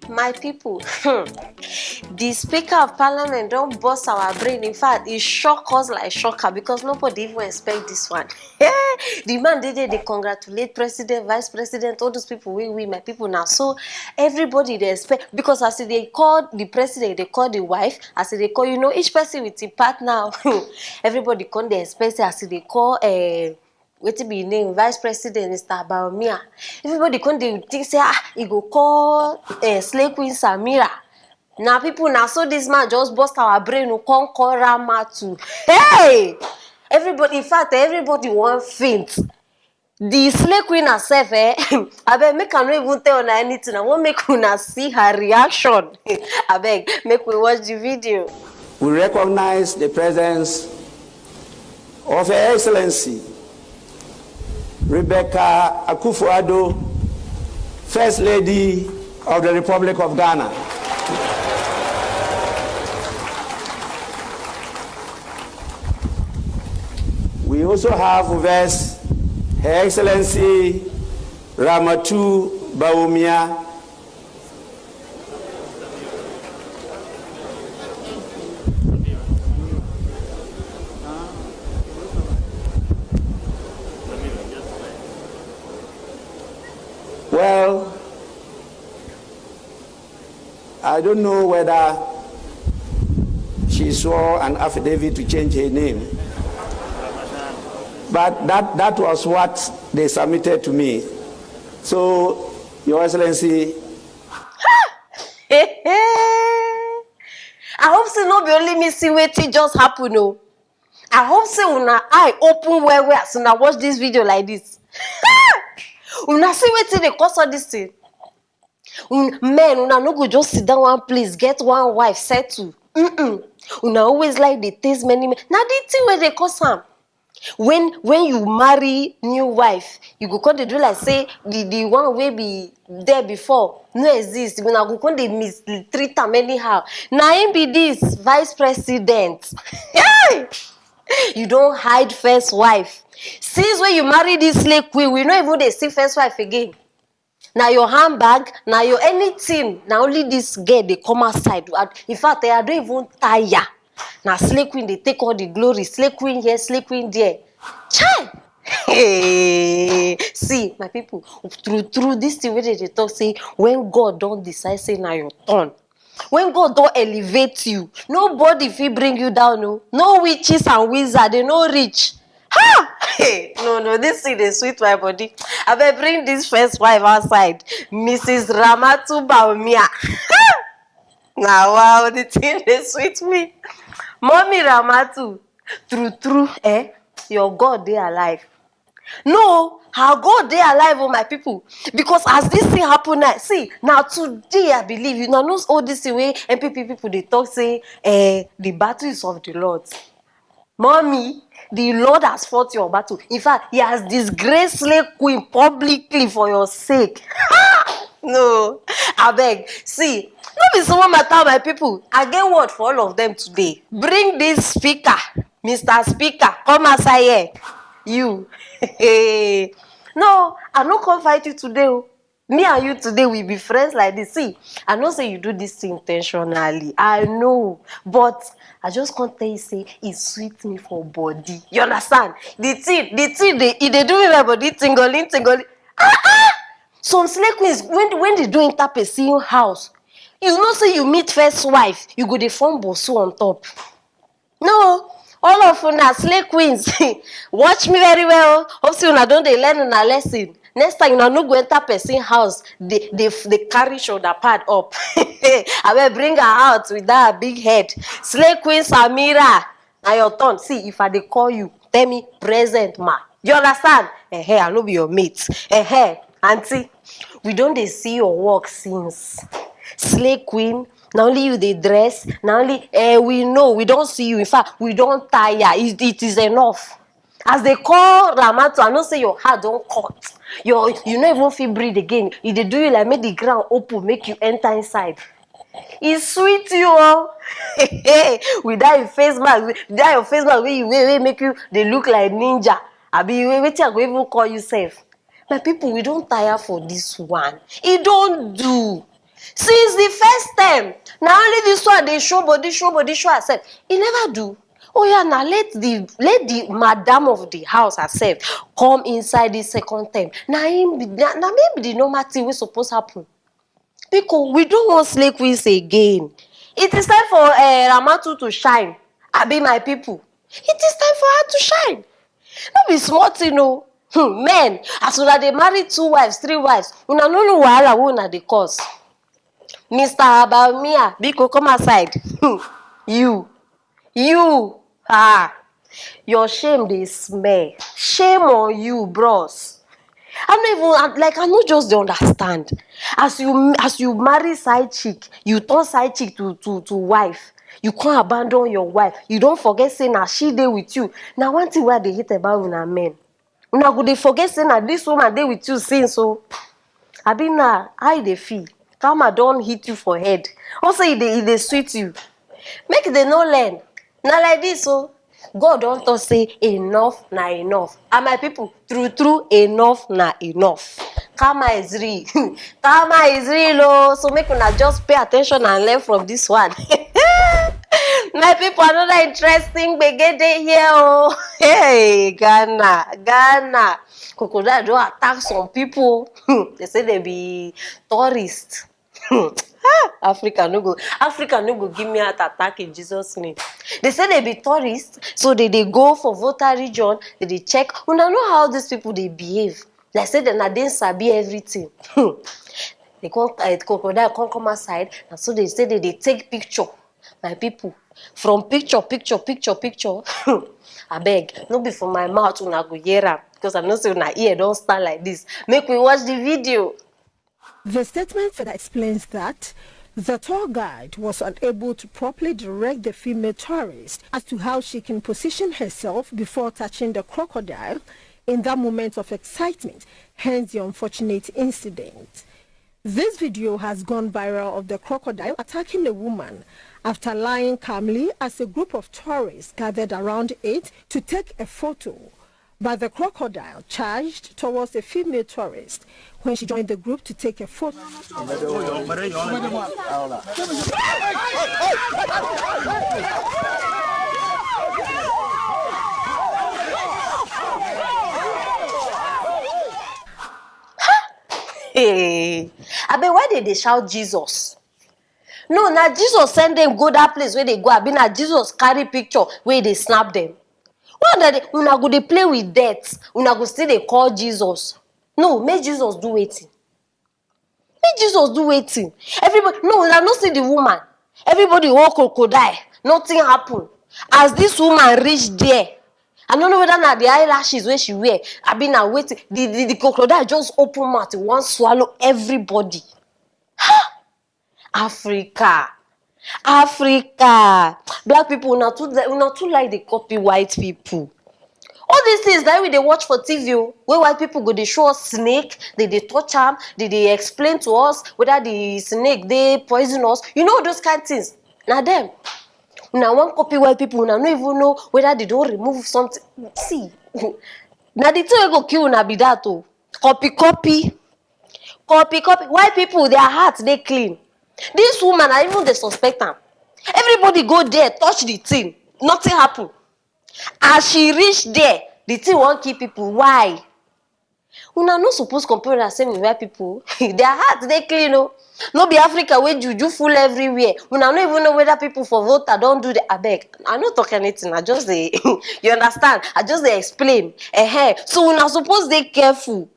My people, the Speaker of Parliament don't bust our brain. In fact, it shock us like shocker because nobody even expect this one. The man they congratulate President, Vice President, all those people, we my people now. So everybody they expect, because as they call the president, they call the wife, as they call, each person with a partner. Everybody come they expect, as they call wetin be im name, vice president Mr. Bawumia. Everybody come dey think say he go call slay queen Samira. Na people na so this man just burst our brain o, come call Ramatu. Hey! Everybody, in fact, everybody wan faint. The slay queen herself, abeg make I no even tell una anything. I wan make una see her reaction. Abeg, make we watch the video. We recognize the presence of Her Excellency Rebecca Akufo-Addo, First Lady of the Republic of Ghana. We also have with us Her Excellency Ramatu Bawumia, well, I don't know whether she saw an affidavit to change her name, but that was what they submitted to me. So, Your Excellency. I hope say no be only me see wetin just happen o. I hope say una eye open well as una watch this video like this. Una see wetin dey cause all this thing. Men, una no go just sit down one place, get one wife, settle. Una always like dey taste many men. Na the thing wey dey cause am. When you marry new wife, you go come dey do like say the one wey be there before no exist. Una go come dey mistreat am anyhow. Na him be this vice president. You don hide first wife. Since when you marry this slay queen, we no even dey see first wife again. Na your handbag, na your anything, na only this girl dey come outside. In fact, I don't even tire. Na slay queen dey take all the glory. Slay queen here, slay queen there. Chai! Hey! See, my people, through this thing wey dey talk say, when God don decide say na your turn, when God don elevate you, nobody fit bring you down. No witches and wizards, they no reach. Ha! Hey, no, this thing dey sweet my body. Abeg bring this first wife outside, Mrs. Ramatu Bawumia. Now wow, the thing dey sweet me. Mommy Ramatu, true, your God dey alive. No, her God dey alive, oh my people. Because as this thing happen now, see, now today I believe, you know all this thing wey MPP people dey talk say, the battle is of the Lord. Mommy, the Lord has fought your battle. In fact, he has disgraced slay queen publicly for your sake. No, I beg. See, no be small matter, my people. I get word for all of them today. Bring this speaker, Mr. Speaker, come outside here. You. No, I no come fight you today. Me and you today, we be friends like this. See, I know say you do this thing intentionally. I know. But I just can't tell you, say, it sweet me for body. You understand? The thing, they do me my body tingling. Some slay queens, when they do enter person house, you know say you meet first wife, you go dey form bosu on top. No, all of una slay queens, watch me very well. Hope say una don dey learn una lesson. Next time una no go enter person house, they carry shoulder pad up. I will bring her out with that big head. Slay queen Samira, na your turn. See, if I dey call you, tell me present ma. You understand? I no be your mate. Auntie, we don dey see your work since. Slay queen, na only you dey dress, na only we know, we don see you. In fact, we don tire. It is enough. As they call Ramatu, I know say your heart don cut. You no even fit breathe again. If they do you like make the ground open, make you enter inside. E sweet you oh. With that your face mask, wey make you dey look like ninja. Abi wetin I go even call you sef? My people, we don tire for this one. E don do. Since the first time, now only this one they show body herself. He never do. Oh yeah, now let the madam of the house herself come inside the second time. Now maybe the normal thing we supposed happen. Because we don't want slay queens again. It is time for Ramatu to shine. Abi my people. It is time for her to shine. Not be smart, you know. Men, as soon as they marry 2 wives, 3 wives, una no know wahala wey una dey cause. Mr. Abamia, Biko, come aside. You, your shame dey smell. Shame on you, bros. I'm not just dey understand. As you marry side chick, you turn side chick to wife. You can't abandon your wife. You don't forget saying na she dey with you. Now one thing wey I dey hate about una men. Una go dey forget saying na this woman dey with you since so. Abi na how you dey feel? Karma don hit you for head. Also e dey sweet you. Make dem no learn. Na like this o. God don talk say enough na enough. And my people, true, enough na enough. Karma is real. Karma is real o. So make una just pay attention and learn from this one. My people, another interesting gbege dey here o. Hey, Ghana. Crocodile don attack some people. They say they be tourists. Africa no go give me heart attack in Jesus name. They say they be tourists, so they go for Volta region, they dey check. Una know how these people they behave. Like say they na dey sabi everything. They crocodile come outside, and so they say they take picture. My people, from picture. Abeg, no be for my mouth una go hear am, because I know say una ear don stand like this. Make we watch the video. The statement further explains that the tour guide was unable to properly direct the female tourist as to how she can position herself before touching the crocodile in that moment of excitement, hence the unfortunate incident. This video has gone viral of the crocodile attacking a woman after lying calmly as a group of tourists gathered around it to take a photo. But the crocodile charged towards a female tourist when she joined the group to take a photo. Hey, I mean, why did they shout Jesus? No, now Jesus send them go that place where they go. I mean, now Jesus carry picture where they snap them. Why that una go they play with death? Una go still they call Jesus? No, make Jesus do waiting. Make Jesus do waiting. Everybody, no, una not see the woman. Everybody walk crocodile. Nothing happen. As this woman reached there, I don't know whether na the eyelashes where she wear. I been now waiting. The crocodile just open mouth. It want swallow everybody. Ha! Africa. Black people not too like they copy white people. All these things that we they watch for TV, where white people go they show us snake, they touch them, they explain to us whether the snake they poison us. You know those kind of things. Now them. Now one copy white people now no even know whether they don't remove something. See, now the thing go kill na be that oh. Copy. White people their hearts they clean. This woman I even they suspect them. Everybody go there touch the thing, nothing happen. As she reach there, the thing won't keep people. Why? Una not supposed to compare the same with white people. Their hearts they clean oh. No be Africa where juju full everywhere. Una don't even know whether people for Volta don't do the abeg. I not talk anything. I just they you understand? I just they explain. So una supposed they careful.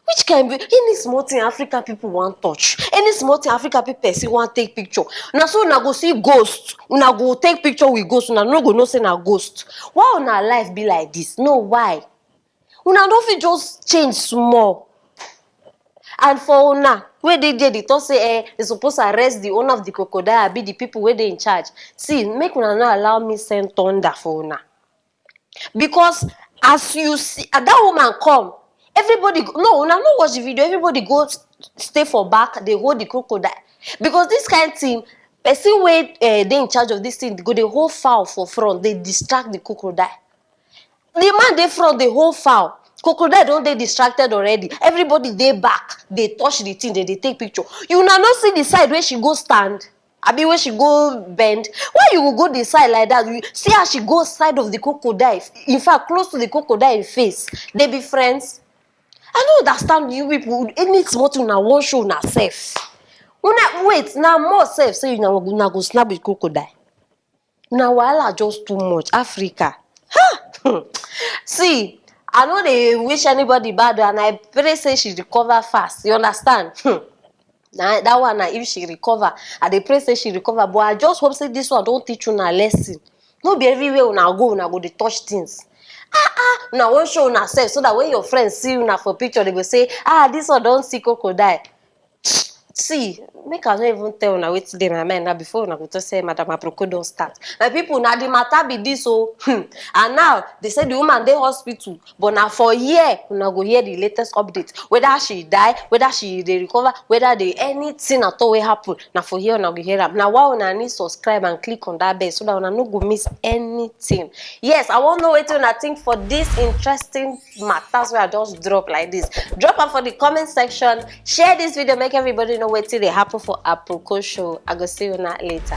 Which can be any small thing African people want touch. Any small thing African people see want take picture. Now so una go see ghost. Una go take picture with ghost. Una no go no say na ghost. Why una life be like this? No, why? Una don't fit just change small. And for una, where they talk say they supposed to arrest the owner of the crocodile, be the people where they in charge. See, make una not allow me send thunder for una. Because as you see, that woman come, everybody go, no, una no watch the video, everybody go stay for back, they hold the crocodile. Because this kind of thing, person where they in charge of this thing, they go the whole fowl for front, they distract the crocodile. The man they front the whole fowl. Crocodile don't they distracted already. Everybody they back, they touch the thing, they take picture. You now not see the side where she go stand. I mean where she go bend. Why you will go the side like that? You see how she go side of the crocodile. In fact, close to the crocodile face. They be friends. I don't understand you people. Any small thing na one show na safe. Una wait, now more safe. Say you na go snap with crocodile. Now wahala just too much. Africa. Ha! See, I know they wish anybody bad, and I pray say she recover fast. You understand? Now that one, if she recover, and they pray say she recover. But I just hope say this one don't teach you a lesson. No be everywhere una go they touch things. Now one show una self so that when your friends see you for picture, they go say, this one don't see crocodile. See, make I not even tell una wetin dey my mind now before una go to say Madam Aproko don start. My people, now the matter be this and now they say the woman dey hospital, but now for year una go hear the latest update. Whether she die, whether she dey recover, whether they anything at all will happen. Now for here una go hear am. Now why una need subscribe and click on that bell so that una no go miss anything. Yes, I want to know wetin una think for this interesting matters where I just drop like this. Drop am for the comment section. Share this video, make everybody know wetin dey happen for Aproko show. I go see you later.